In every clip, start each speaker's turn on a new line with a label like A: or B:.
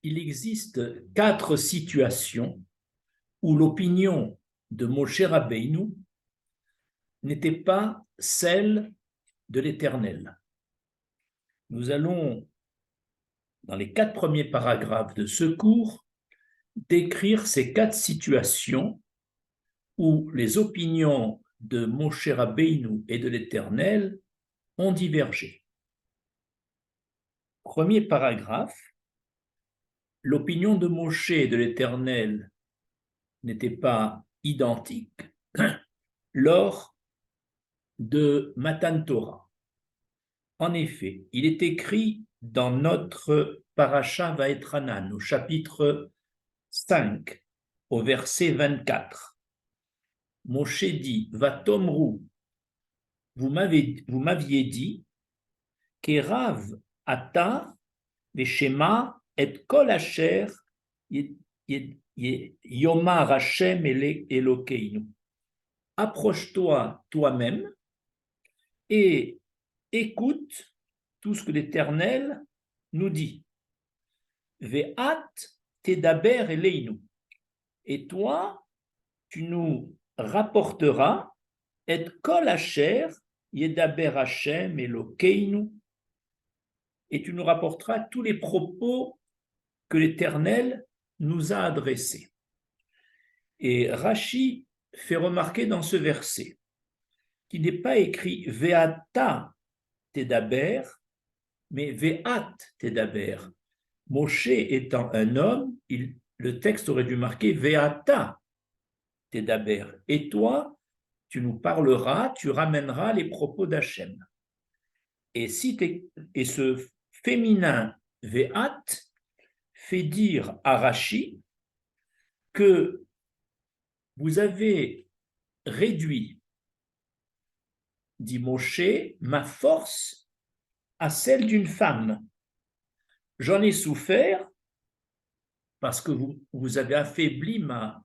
A: il existe 4 situations où l'opinion de Moshe Rabbeinu n'était pas celle de l'Éternel. Nous allons, dans les 4 premiers paragraphes de ce cours, décrire ces 4 situations où les opinions de Moshe Rabbeinu et de l'Éternel ont divergé. Premier paragraphe, l'opinion de Moshe et de l'Éternel n'était pas identique lors de Matan Torah. En effet, il est écrit dans notre Parasha Vaetranan, au chapitre 5, au verset 24. Moshe dit, Vatomru, vous m'aviez dit, Kerav ata veshema et kol asher yomar Hashem Elokeinu. Approche-toi toi-même et écoute tout ce que l'Éternel nous dit. Ve'at tedaber eleinu. Et toi, tu nous rapporteras et kol asher yedaber Hashem Elokeinu. Et tu nous rapporteras tous les propos que l'Éternel nous a adressés. Et Rashi fait remarquer dans ce verset qu'il n'est pas écrit Ve'ata tedaber, mais Ve'at tedaber. Moshe étant un homme, le texte aurait dû marquer Ve'ata tedaber. Et toi, tu nous parleras, tu ramèneras les propos d'Hachem. Et ce féminin Ve'at fait dire à Rashi que vous avez réduit, dit Moshe, ma force à celle d'une femme. J'en ai souffert parce que vous avez affaibli ma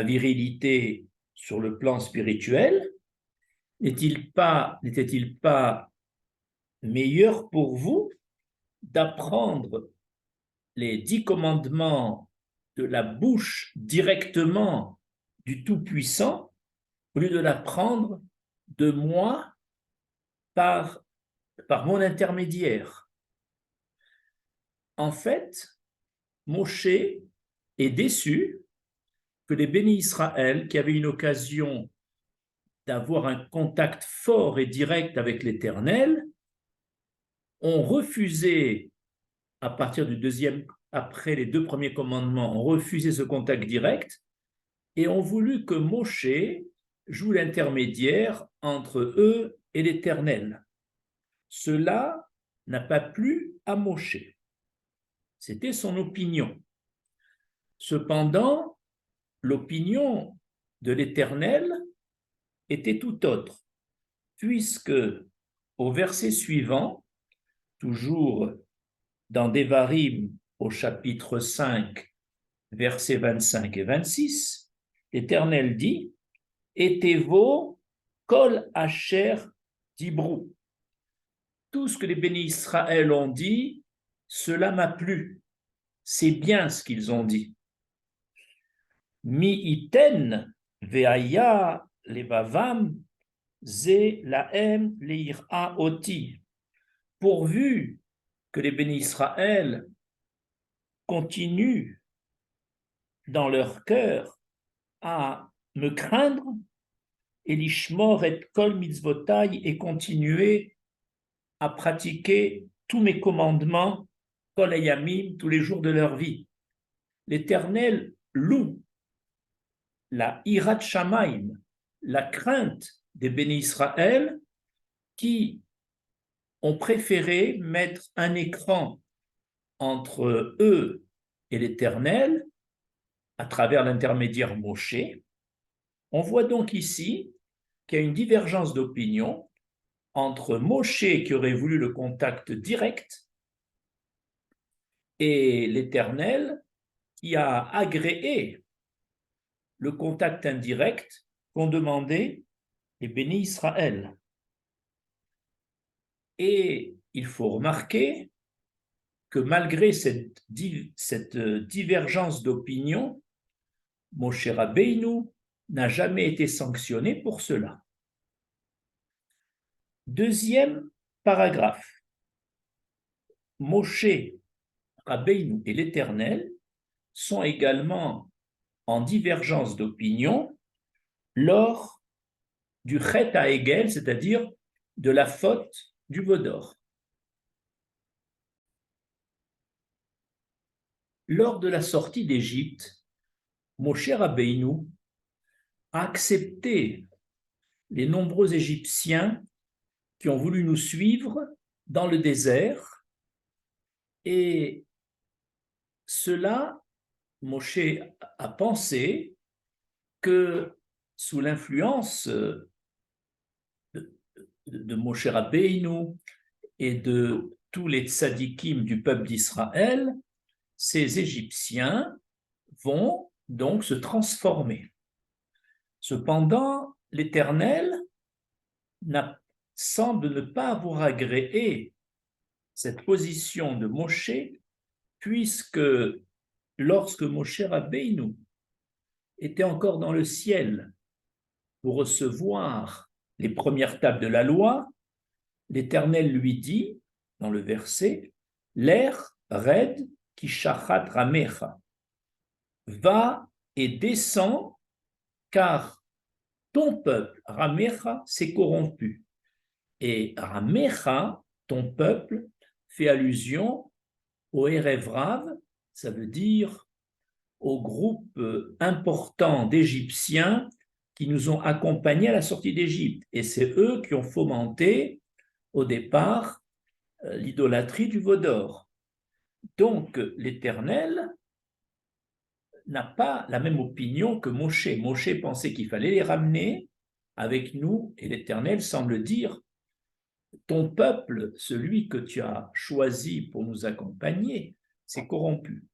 A: virilité sur le plan spirituel. N'était-il pas meilleur pour vous d'apprendre les 10 commandements de la bouche directement du Tout-Puissant au lieu de l'apprendre de moi par mon intermédiaire? En fait, Moshe est déçu que les bénis Israël, qui avaient une occasion d'avoir un contact fort et direct avec l'Éternel, ont refusé, à partir du deuxième, après les 2 premiers commandements, ont refusé ce contact direct et ont voulu que Moshe joue l'intermédiaire entre eux et l'Éternel. Cela n'a pas plu à Moshe. C'était son opinion. Cependant, l'opinion de l'Éternel était tout autre, puisque au verset suivant, toujours dans Devarim au chapitre 5, versets 25 et 26, l'Éternel dit « Etevo kol asher dibru » Tout ce que les bénis Israël ont dit, cela m'a plu. C'est bien ce qu'ils ont dit. Mi iten ve'aya levavam ze laem leira oti. Pourvu que les bénis Israël continuent dans leur cœur à me craindre, et l'ishmor et kol mitzvotai, et continuer à pratiquer tous mes commandements, kol hayamim, tous les jours de leur vie. L'Éternel loue la hirat shamaim, la crainte des bénis Israël, qui ont préféré mettre un écran entre eux et l'Éternel à travers l'intermédiaire Moshe. On voit donc ici qu'il y a une divergence d'opinion entre Moshe, qui aurait voulu le contact direct, et l'Éternel, qui a agréé le contact indirect qu'ont demandé les bénis Israël. Et il faut remarquer que malgré cette divergence d'opinion, Moshe Rabbeinu n'a jamais été sanctionné pour cela. Deuxième paragraphe. Moshe Rabbeinu et l'Éternel sont également en divergence d'opinion lors du Chet HaEgel, c'est-à-dire de la faute du veau d'or. Lors de la sortie d'Égypte, Moshe Rabbeinu a accepté les nombreux Égyptiens qui ont voulu nous suivre dans le désert, et cela, Moshe a pensé que sous l'influence de Moshe Rabbeinu et de tous les tzadikim du peuple d'Israël, ces Égyptiens vont donc se transformer. Cependant, l'Éternel semble ne pas avoir agréé cette position de Moshe, puisque lorsque Moshe Rabbeinu était encore dans le ciel pour recevoir les premières tables de la loi, l'Éternel lui dit, dans le verset, « L'air red ki shachat ramecha » va et descend, car ton peuple, Ramecha, s'est corrompu. Et Ramecha, ton peuple, fait allusion au Erev Rav, ça veut dire au groupe important d'Égyptiens qui nous ont accompagnés à la sortie d'Égypte. Et c'est eux qui ont fomenté au départ l'idolâtrie du veau d'or. Donc l'Éternel n'a pas la même opinion que Moshe. Moshe pensait qu'il fallait les ramener avec nous, et l'Éternel semble dire, ton peuple, celui que tu as choisi pour nous accompagner, s'est corrompu.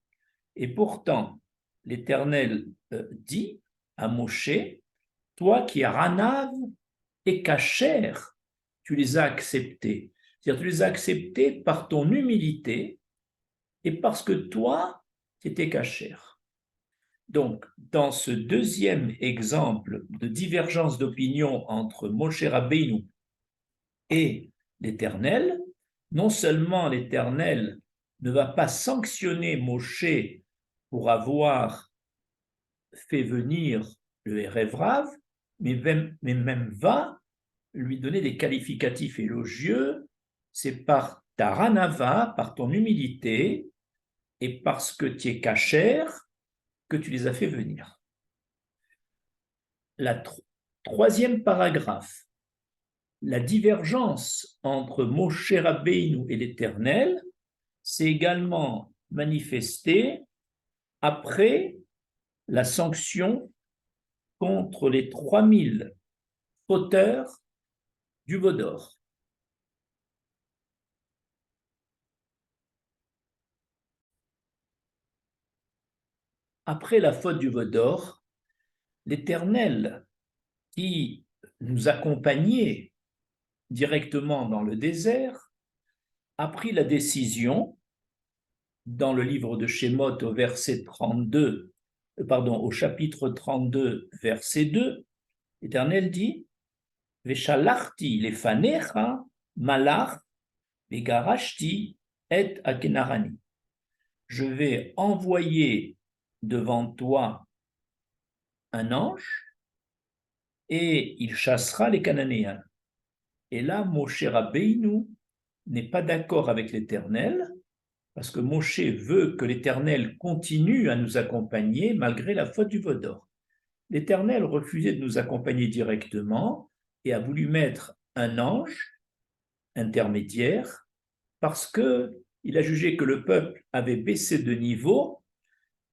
A: Et pourtant, l'Éternel dit à Moshe, toi qui es Ranav et Kacher, tu les as acceptés. C'est-à-dire, tu les as acceptés par ton humilité et parce que toi, tu étais Kacher. Donc, dans ce deuxième exemple de divergence d'opinion entre Moshe Rabbeinu et l'Éternel, non seulement l'Éternel ne va pas sanctionner Moshe pour avoir fait venir le Erev Rav, mais même va lui donner des qualificatifs élogieux, c'est par ta ranava, par ton humilité, et parce que tu es cachère, que tu les as fait venir. La troisième paragraphe, la divergence entre Moshe Rabbeinu et l'Éternel s'est également manifestée après la sanction contre les 3000 fauteurs du veau d'or. Après la faute du veau d'or, l'Éternel qui nous accompagnait directement dans le désert a pris la décision, dans le livre de Shemot au verset 32, au chapitre 32, verset 2, l'Éternel dit « Veshalachti lefanecha malach vegarashti et akenarani » Je vais envoyer devant toi un ange et il chassera les Cananéens. Et là, Moshe Rabbeinu n'est pas d'accord avec l'Éternel, parce que Moshe veut que l'Éternel continue à nous accompagner malgré la faute du veau d'or. L'Éternel refusait de nous accompagner directement et a voulu mettre un ange intermédiaire parce qu'il a jugé que le peuple avait baissé de niveau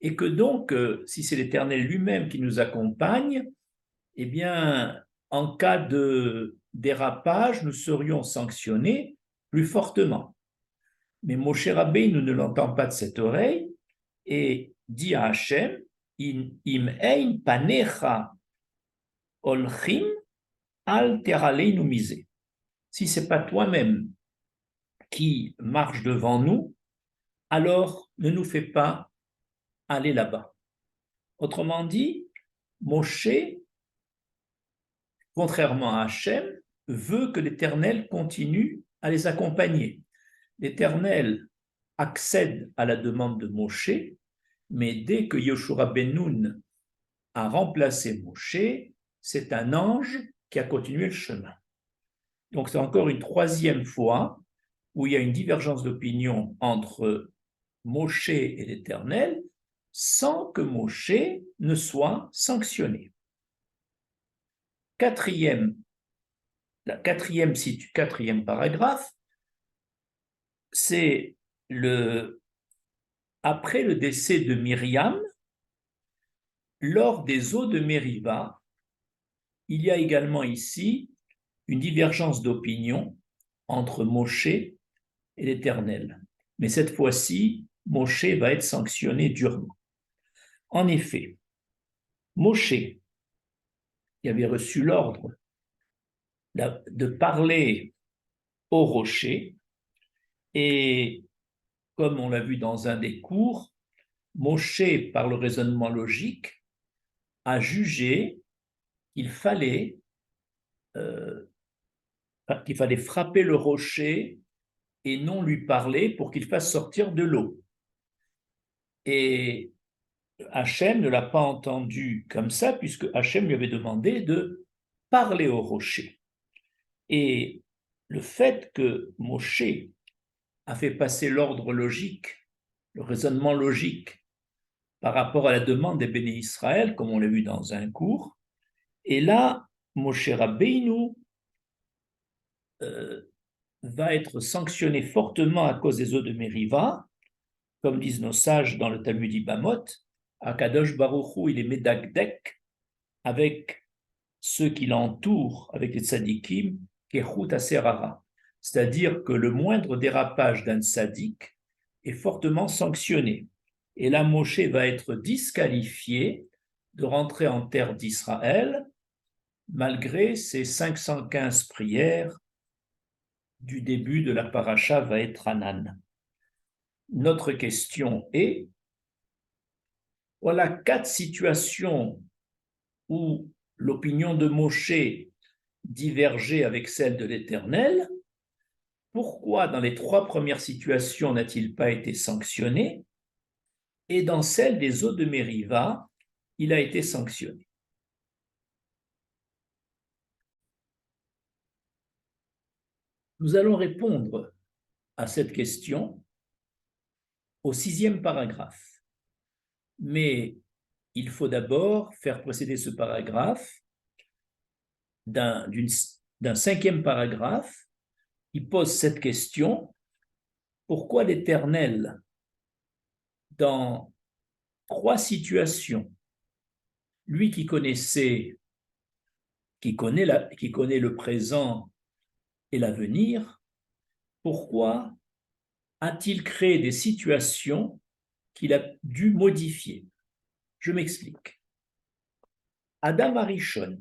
A: et que donc, si c'est l'Éternel lui-même qui nous accompagne, eh bien, en cas de dérapage, nous serions sanctionnés plus fortement. Mais Moshe Rabbeinu ne l'entend pas de cette oreille et dit à Hachem, im ein panecha olchim al teraleinu misé. Si ce n'est pas toi-même qui marche devant nous, alors ne nous fais pas aller là-bas. Autrement dit, Moshe, contrairement à Hachem, veut que l'Éternel continue à les accompagner. L'Éternel accède à la demande de Moshe, mais dès que Yoshua ben Nun a remplacé Moshe, c'est un ange qui a continué le chemin. Donc c'est encore une troisième fois où il y a une divergence d'opinion entre Moshe et l'Éternel sans que Moshe ne soit sanctionné. Quatrième paragraphe, c'est après le décès de Myriam, lors des eaux de Mériba, il y a également ici une divergence d'opinion entre Moshe et l'Éternel. Mais cette fois-ci, Moshe va être sanctionné durement. En effet, Moshe, qui avait reçu l'ordre de parler au rocher, et comme on l'a vu dans un des cours, Moshe, par le raisonnement logique, a jugé qu'il fallait frapper le rocher et non lui parler pour qu'il fasse sortir de l'eau. Et Hachem ne l'a pas entendu comme ça, puisque Hachem lui avait demandé de parler au rocher. Et le fait que Moshe a fait passer l'ordre logique, le raisonnement logique, par rapport à la demande des bénis Israël, comme on l'a vu dans un cours, et là, Moshe Rabbeinu va être sanctionné fortement à cause des eaux de Mériva, comme disent nos sages dans le Talmud Ibamot, Akadosh Baruch Hu, il est Medagdek avec ceux qui l'entourent, avec les tzadikim, Kechut Aserara. C'est-à-dire que le moindre dérapage d'un tzadik est fortement sanctionné. Et là, Moshe va être disqualifié de rentrer en terre d'Israël, malgré ses 515 prières du début de la paracha Vaetranan. Notre question est, voilà 4 situations où l'opinion de Moshe divergeait avec celle de l'Éternel. Pourquoi dans les 3 premières situations n'a-t-il pas été sanctionné et dans celle des eaux de Mériva, il a été sanctionné? Nous allons répondre à cette question au 6e paragraphe. Mais il faut d'abord faire précéder ce paragraphe d'un 5e paragraphe qui pose cette question: pourquoi l'Éternel, dans 3 situations, lui qui connaît le présent et l'avenir, pourquoi a-t-il créé des situations qu'il a dû modifier? Je m'explique. Adam Arishon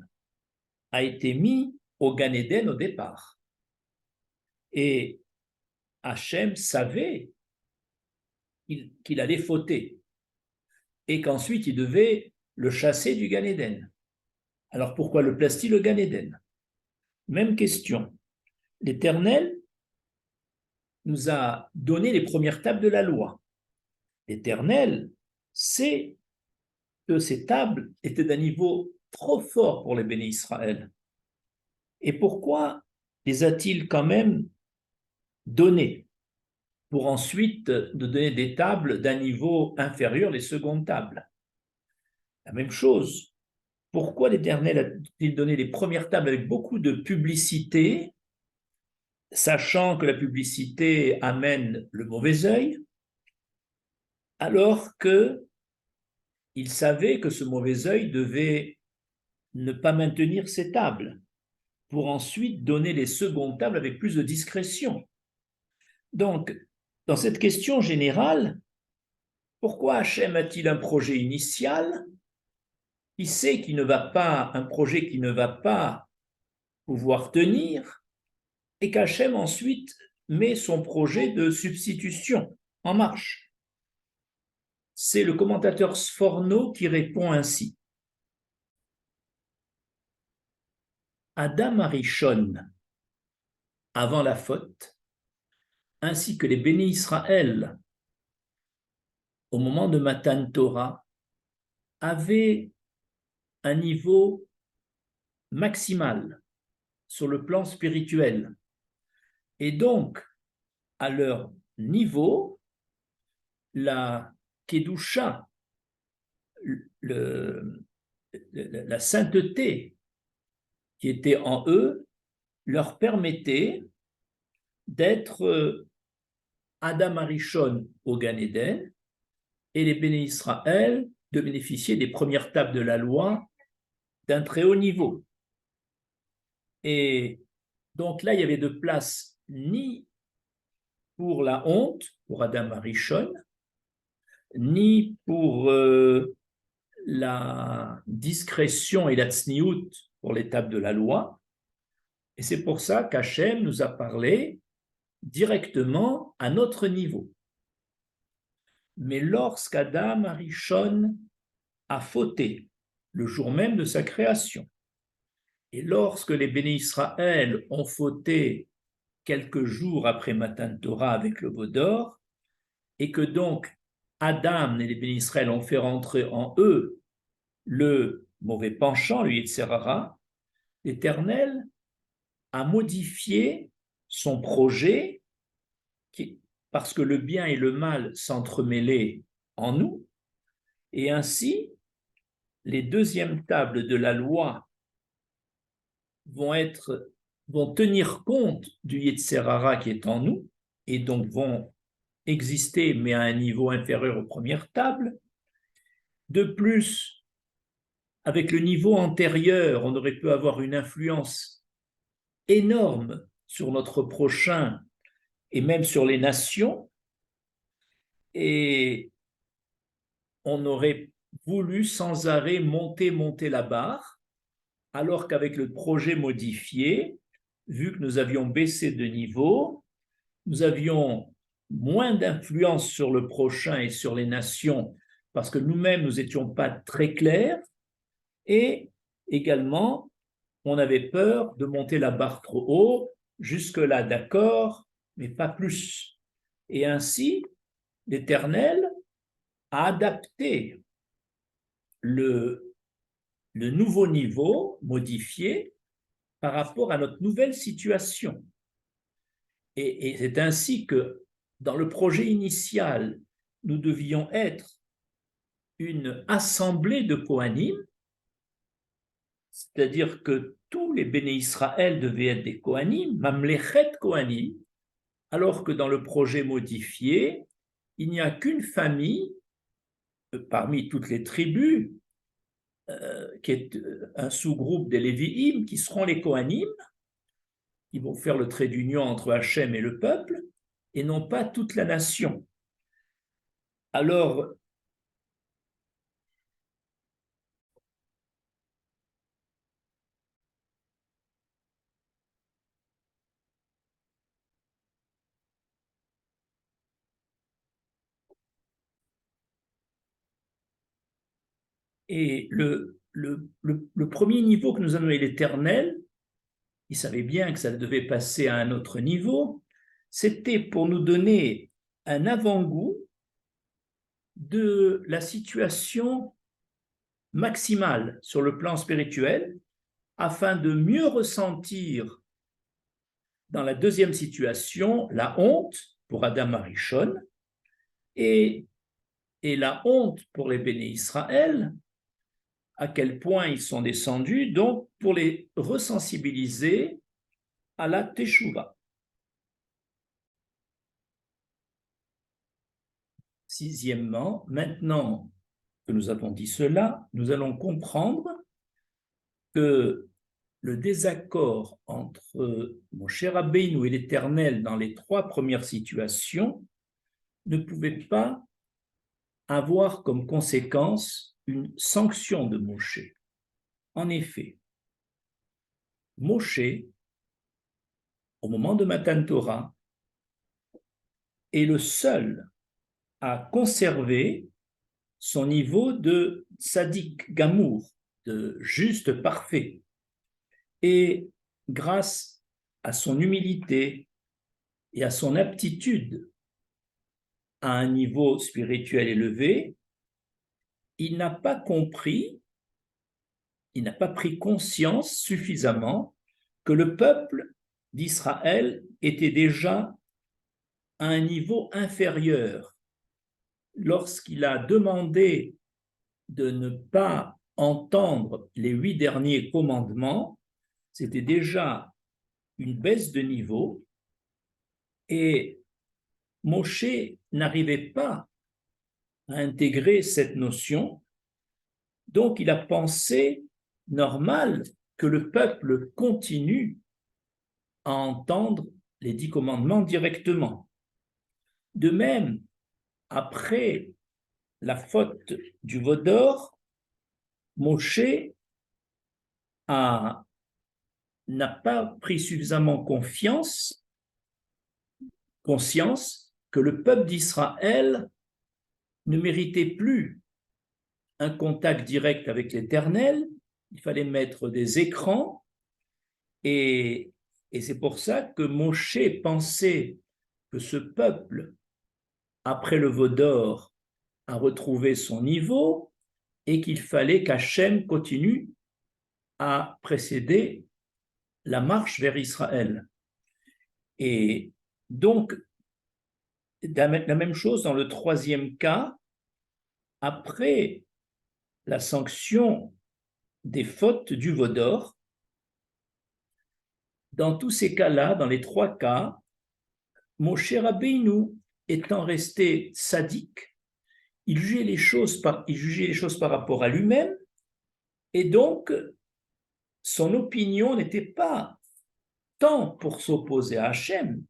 A: a été mis au Gan Eden au départ. Et Hachem savait qu'il allait fauter et qu'ensuite il devait le chasser du Gan Eden. Alors pourquoi le place-t-il au Gan Eden? Même question. L'Éternel nous a donné les premières tables de la loi. L'Éternel sait que ces tables étaient d'un niveau trop fort pour les bénis Israël. Et pourquoi les a-t-il quand même données pour ensuite de donner des tables d'un niveau inférieur, les secondes tables? La même chose. Pourquoi l'Éternel a-t-il donné les premières tables avec beaucoup de publicité, sachant que la publicité amène le mauvais œil, alors qu'il savait que ce mauvais œil devait ne pas maintenir ses tables, pour ensuite donner les secondes tables avec plus de discrétion? Donc, dans cette question générale, pourquoi Hachem a-t-il un projet initial? Il sait qu'il ne va pas, un projet qui ne va pas pouvoir tenir, et qu'Hachem ensuite met son projet de substitution en marche. C'est le commentateur Sforno qui répond ainsi. Adam Arishon, avant la faute, ainsi que les bénis Israël, au moment de Matan Torah, avaient un niveau maximal sur le plan spirituel. Et donc, à leur niveau, la Kedusha, la sainteté qui était en eux, leur permettait d'être Adam Arishon au Gan Eden et les bénis Israël de bénéficier des premières tables de la loi d'un très haut niveau. Et donc là, il y avait de place ni pour la honte, pour Adam Arishon, ni pour la discrétion et la tsniout pour l'étape de la loi. Et c'est pour ça qu'Hachem nous a parlé directement à notre niveau. Mais lorsqu'Adam Arishon a fauté, le jour même de sa création, et lorsque les bénis Israël ont fauté quelques jours après Matan Torah avec le veau d'or, et que donc Adam et les bénis Israël ont fait rentrer en eux le mauvais penchant, le Yetzer Hara, l'Éternel a modifié son projet parce que le bien et le mal s'entremêlaient en nous, et ainsi les deuxièmes tables de la loi vont tenir compte du Yetzer Hara qui est en nous, et donc vont exister, mais à un niveau inférieur aux premières tables. De plus, avec le niveau antérieur, on aurait pu avoir une influence énorme sur notre prochain et même sur les nations, et on aurait voulu sans arrêt monter la barre, alors qu'avec le projet modifié, vu que nous avions baissé de niveau, nous avions moins d'influence sur le prochain et sur les nations, parce que nous-mêmes, nous n'étions pas très clairs, et également, on avait peur de monter la barre trop haut, jusque-là d'accord, mais pas plus. Et ainsi, l'Éternel a adapté le nouveau niveau modifié par rapport à notre nouvelle situation. Et c'est ainsi que dans le projet initial, nous devions être une assemblée de Kohanim, c'est-à-dire que tous les bénis Israël devaient être des Kohanim, Mamlechet Kohanim, alors que dans le projet modifié, il n'y a qu'une famille parmi toutes les tribus, qui est un sous-groupe des Lévi'im, qui seront les Kohanim, qui vont faire le trait d'union entre Hachem et le peuple, et non pas toute la nation. Alors, et le premier niveau que nous avons donné l'Éternel, il savait bien que ça devait passer à un autre niveau, c'était pour nous donner un avant-goût de la situation maximale sur le plan spirituel, afin de mieux ressentir dans la deuxième situation la honte pour Adam Arishon et la honte pour les bénis Israël, à quel point ils sont descendus, donc pour les resensibiliser à la Teshuvah. Sixièmement, maintenant que nous avons dit cela, nous allons comprendre que le désaccord entre Moshe Rabbeinu et l'Éternel dans les trois premières situations ne pouvait pas avoir comme conséquence une sanction de Moshe. En effet, Moshe, au moment de Matan Torah, est le seul a conservé son niveau de sadique gamour, de juste parfait. Et grâce à son humilité et à son aptitude à un niveau spirituel élevé, il n'a pas compris, il n'a pas pris conscience suffisamment que le peuple d'Israël était déjà à un niveau inférieur. Lorsqu'il a demandé de ne pas entendre les 8 derniers commandements, c'était déjà une baisse de niveau et Moshe n'arrivait pas à intégrer cette notion, donc il a pensé normal que le peuple continue à entendre les 10 commandements directement. De même, après la faute du veau d'or, Moshe n'a pas pris suffisamment conscience que le peuple d'Israël ne méritait plus un contact direct avec l'Éternel, il fallait mettre des écrans, et c'est pour ça que Moshe pensait que ce peuple, après le veau d'or, a retrouvé son niveau et qu'il fallait qu'Hachem continue à précéder la marche vers Israël. Et donc, la même chose dans le troisième cas, après la sanction des fautes du veau d'or, dans tous ces cas-là, dans les 3 cas, Moshe Rabbeinu étant resté sadique, il jugeait les choses par rapport à lui-même, et donc son opinion n'était pas tant pour s'opposer à Hachem,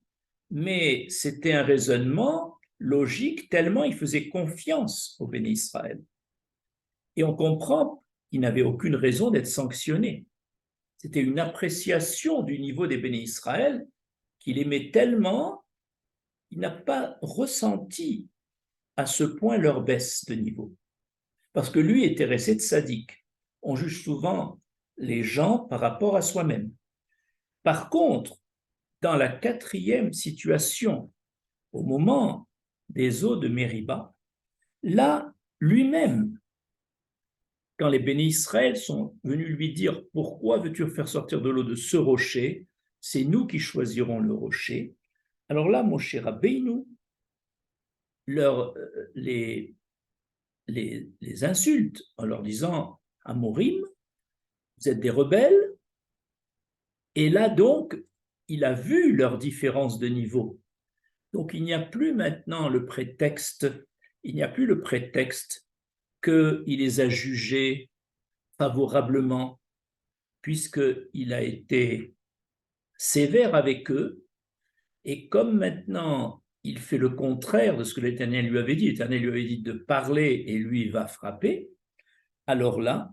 A: mais c'était un raisonnement logique tellement il faisait confiance au béni Israël. Et on comprend qu'il n'avait aucune raison d'être sanctionné. C'était une appréciation du niveau des béni Israël qu'il aimait tellement, il n'a pas ressenti à ce point leur baisse de niveau. Parce que lui était resté de sadique. On juge souvent les gens par rapport à soi-même. Par contre, dans la 4e situation, au moment des eaux de Mériba, là, lui-même, quand les bénis Israël sont venus lui dire « Pourquoi veux-tu faire sortir de l'eau de ce rocher? C'est nous qui choisirons le rocher. » Alors là, Moshe Rabbeinu les insulte en leur disant « Amorim, vous êtes des rebelles. » Et là, donc, il a vu leur différence de niveau. Donc, il n'y a plus maintenant le prétexte, qu'il les a jugés favorablement, puisqu'il a été sévère avec eux. Et comme maintenant, il fait le contraire de ce que l'Éternel lui avait dit, l'Éternel lui avait dit de parler et lui va frapper, alors là,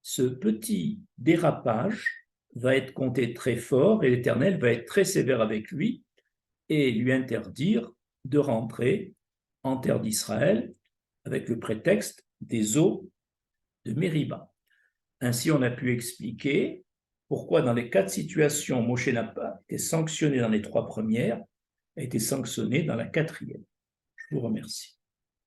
A: ce petit dérapage va être compté très fort et l'Éternel va être très sévère avec lui et lui interdire de rentrer en terre d'Israël avec le prétexte des eaux de Mériba. Ainsi, on a pu expliquer pourquoi dans les 4 situations, Moshe n'a pas été sanctionné dans les 3 premières, a été sanctionné dans la 4e. Je vous remercie.